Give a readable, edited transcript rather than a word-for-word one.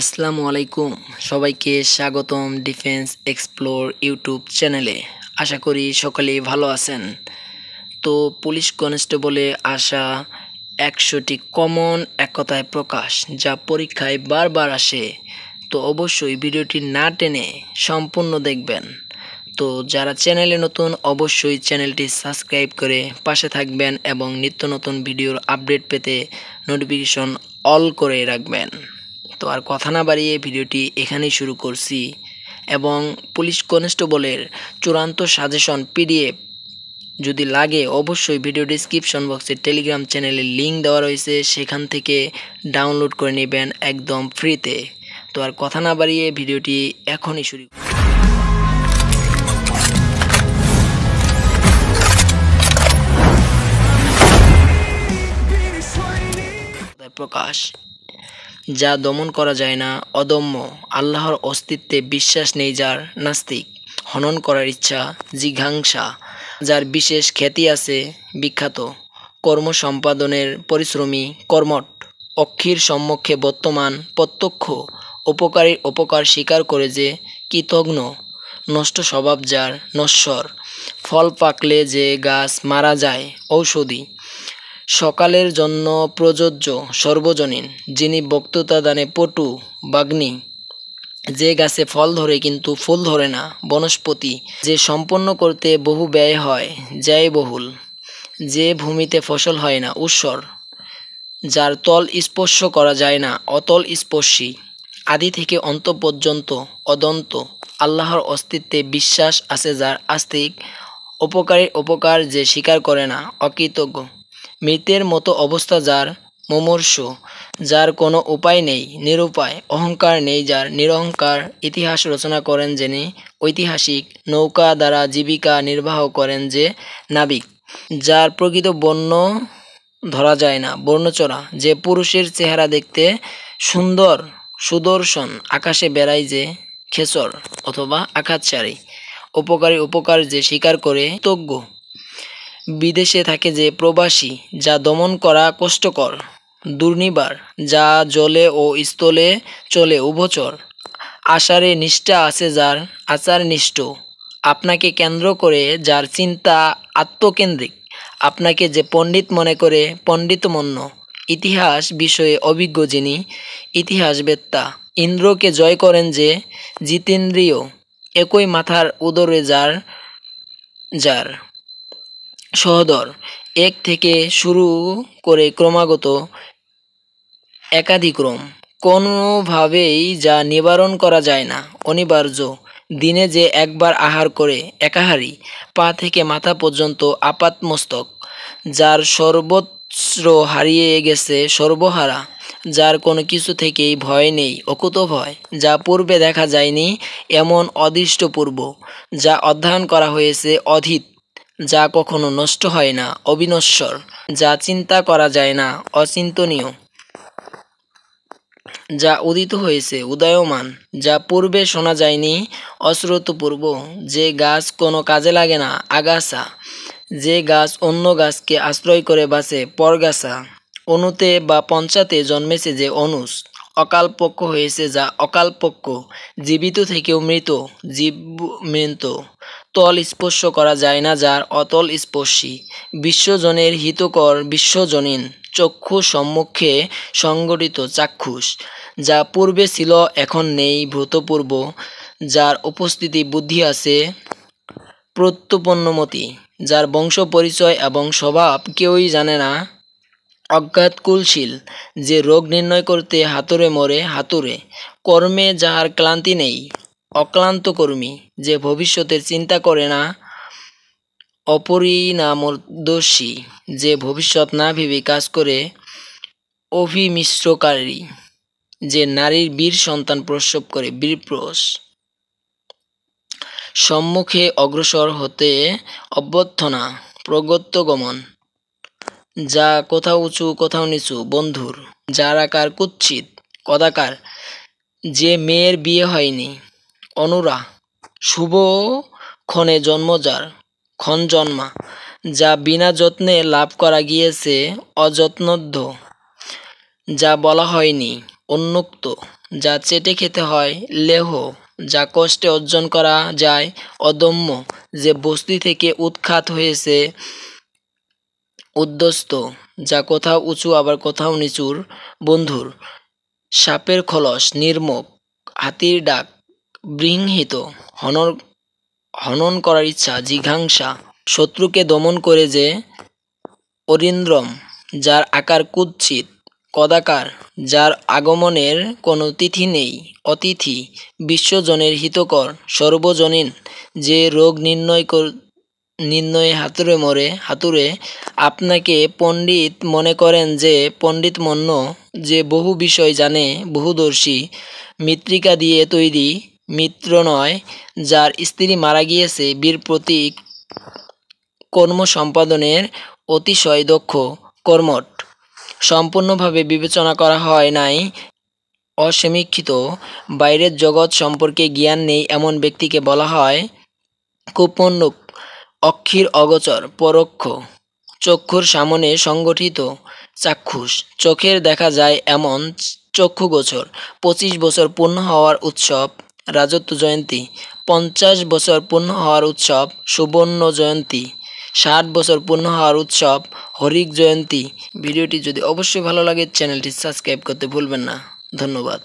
আসসালামু আলাইকুম, সবাইকে স্বাগতম ডিফেন্স এক্সপ্লোর ইউটিউব চ্যানেলে। আশা করি সকলেই ভালো আছেন। তো পুলিশ কনস্টেবলে আসা 100টি কমন এক কথায় প্রকাশ, যা পরীক্ষায় বারবার আসে। তো অবশ্যই ভিডিওটি না টেনে সম্পূর্ণ দেখবেন। তো যারা চ্যানেলে নতুন, অবশ্যই চ্যানেলটি সাবস্ক্রাইব করে পাশে থাকবেন এবং নিত্য নতুন ভিডিওর আপডেট পেতে নোটিফিকেশন অল করে রাখবেন। তো আর কথা না বাড়িয়ে ভিডিওটি এখানেই শুরু করছি। এবং পুলিশ কনস্টেবলের চূড়ান্ত সাজেশন পিডিএফ যদি লাগে, অবশ্যই ভিডিও ডিসক্রিপশন বক্সে টেলিগ্রাম চ্যানেলের লিঙ্ক দেওয়া রয়েছে, সেখান থেকে ডাউনলোড করে নেবেন একদম ফ্রিতে। তো আর কথা না বাড়িয়ে ভিডিওটি এখনই শুরু প্রকাশ, যা দমন করা যায় না, অদম্য। আল্লাহর অস্তিত্বে বিশ্বাস নেই যার, নাস্তিক। হনন করার ইচ্ছা, জিঘাংসা। যার বিশেষ খ্যাতি আছে, বিখ্যাত। কর্ম সম্পাদনের পরিশ্রমী, কর্মঠ। অক্ষীর সম্মুখে বর্তমান, প্রত্যক্ষ। উপকারীর উপকার স্বীকার করে যে, কৃতঘ্ন। নষ্ট স্বভাব যার, নশ্বর। ফল পাকলে যে গাছ মারা যায়, ঔষধি। সকালের জন্য প্রযোজ্য, সর্বজনীন। যিনি বক্তৃতা দানে পটু, বাগ্মী। যে গাছে ফল ধরে কিন্তু ফুল ধরে না, বনস্পতি। যে সম্পন্ন করতে বহু ব্যয় হয়, ব্যয়বহুল। যে ভূমিতে ফসল হয় না, ঊষর। যার তল স্পর্শ করা যায় না, অতল স্পর্শী। আদি থেকে অন্ত পর্যন্ত, অদন্ত। আল্লাহর অস্তিত্বে বিশ্বাস আছে যার, আস্তিক। উপকারীর উপকার যে স্বীকার করে না, অকৃতজ্ঞ। মৃতের মতো অবস্থা যার, মুমূর্ষু। যার কোনো উপায় নেই, নিরুপায়। অহংকার নেই যার, নিরহংকার। ইতিহাস রচনা করেন যিনি, ঐতিহাসিক। নৌকা দ্বারা জীবিকা নির্বাহ করেন যে, নাবিক। যার প্রকৃত বর্ণ ধরা যায় না, বর্ণচরা। যে পুরুষের চেহারা দেখতে সুন্দর, সুদর্শন। আকাশে বেড়ায় যে, খেচর অথবা আকাশচারী। উপকারী উপকার যে স্বীকার করে, কৃতজ্ঞ। বিদেশে থাকে যে, প্রবাসী। যা দমন করা কষ্টকর, দুর্নিবার। যা জলে ও স্থলে চলে, উভচর। আচারে নিষ্ঠা আছে যার, আচারনিষ্ঠ। আপনাকে কেন্দ্র করে যার চিন্তা আত্মকেন্দ্রিক। আপনাকে যে পণ্ডিত মনে করে, পণ্ডিতমন্য। ইতিহাস বিষয়ে অভিজ্ঞ যিনি, ইতিহাসবেত্তা। ইন্দ্রকে জয় করেন যে, জিতেন্দ্রিয়। একই মাথার উদরে যার, যার সহোদর। এক থেকে শুরু করে ক্রমাগত একাধিক্রম। কোনোভাবেই যা নিবারণ করা যায় না, অনিবার্য। দিনে যে একবার আহার করে, একাহারী। পা থেকে মাথা পর্যন্ত আপাতমস্তক। যার সর্বস্ব হারিয়ে গেছে, সর্বহারা। যার কোনো কিছু থেকেই ভয় নেই, অকুতভয়। যা পূর্বে দেখা যায়নি, এমন অদৃষ্টপূর্ব। যা অধ্যয়ন করা হয়েছে, অধীত। যা কখনো নষ্ট হয় না, অবিনশ্বর। যা চিন্তা করা যায় না, অচিন্তনীয়। যা উদিত হয়েছে, উদয়মান। যা পূর্বে শোনা যায়নি, অশ্রুতপূর্ব। যে গাছ কোনো কাজে লাগে না, আগাছা। যে গাছ অন্য গাছকে আশ্রয় করে বাঁচে, পরগাছা। অনুতে বা পঞ্চাতে জন্মেছে যে, অনুজ। অকালপক্ষ হয়েছে যা, অকালপক্ষ। জীবিত থেকেও মৃত, জীবমৃত। তল স্পর্শ করা যায় না যার, অতল স্পর্শী। বিশ্বজনের হিতকর, বিশ্বজনীন। চক্ষু সম্মুখে সংগঠিত, চাক্ষুষ। যা পূর্বে ছিল, এখন নেই, ভূতপূর্ব। যার উপস্থিতি বুদ্ধি আছে, প্রত্যুপন্নমতি। যার বংশ পরিচয় এবং স্বভাব কেউই জানে না, অজ্ঞাতকুলশীল। যে রোগ নির্ণয় করতে হাতুড়ে মরে, হাতুড়ে। কর্মে যাহার ক্লান্তি নেই, অক্লান্ত কর্মী। যে ভবিষ্যতের চিন্তা করে না, অপরিণামদর্শী। যে ভবিষ্যৎ না ভেবে কাজ করে, অভিমিশ্রকারী। যে নারীর বীর সন্তান প্রসব করে, বীরপ্রস। সম্মুখে অগ্রসর হতে অভ্যর্থনা, প্রগত্যগমন। যা কোথাও উঁচু কোথাও নিচু, বন্ধুর। যার আকার কুৎসিত, কদাকার। যে মেয়ের বিয়ে হয়নি, অনুরা। শুভ ক্ষণে জন্ম যার, ক্ষণ জন্মা। যা বিনা যত্নে লাভ করা গিয়েছে, অযত্নদ্ধ। যা বলা হয়নি, উন্মুক্ত। যা চেটে খেতে হয় লেহ, যা কষ্টে অর্জন করা যায় অদম্য, যে বস্তি থেকে উৎখাত হয়েছে উদ্ধস্ত, যা কোথাও উঁচু আবার কোথাও নিচুর বন্ধুর, সাপের খলস নির্মক, হাতির ডাক বৃংহিত, হনন করার ইচ্ছা জিঘাংসা, শত্রুকে দমন করে যে অরিন্দ্রম, যার আকার কুৎসিত কদাকার, যার আগমনের কোনো তিথি নেই অতিথি, বিশ্বজনের হিতকর সর্বজনীন, যে রোগ নির্ণয়ে হাতুড়ে আপনাকে পণ্ডিত মনে করেন, যে পণ্ডিত মন্য, যে বহু বিষয় জানে বহুদর্শী, মৃত্তিকা দিয়ে তৈরি মিত্র নয়, যার স্ত্রী মারা গিয়েছে বীর প্রতীক, কর্ম সম্পাদনের অতিশয় দক্ষ, কর্মঠ, সম্পূর্ণভাবে বিবেচনা করা হয় নাই, অসমীক্ষিত, বাইরের জগৎ সম্পর্কে জ্ঞান নেই এমন ব্যক্তিকে বলা হয় কুপন্নুক, অক্ষির অগোচর, পরোক্ষ, চক্ষুর সামনে সংগঠিত, চাক্ষুষ, চোখের দেখা যায় এমন চক্ষুগোচর, 25 বছর পূর্ণ হওয়ার উৎসব রাজত্ব জয়ন্তী, 50 বছর পূর্ণ হওয়ার উৎসব সুবর্ণ জয়ন্তী, 60 বছর পূর্ণ হওয়ার উৎসব হরিক জয়ন্তী। ভিডিওটি যদি অবশ্যই ভালো লাগে চ্যানেলটি সাবস্ক্রাইব করতে ভুলবেন না। ধন্যবাদ।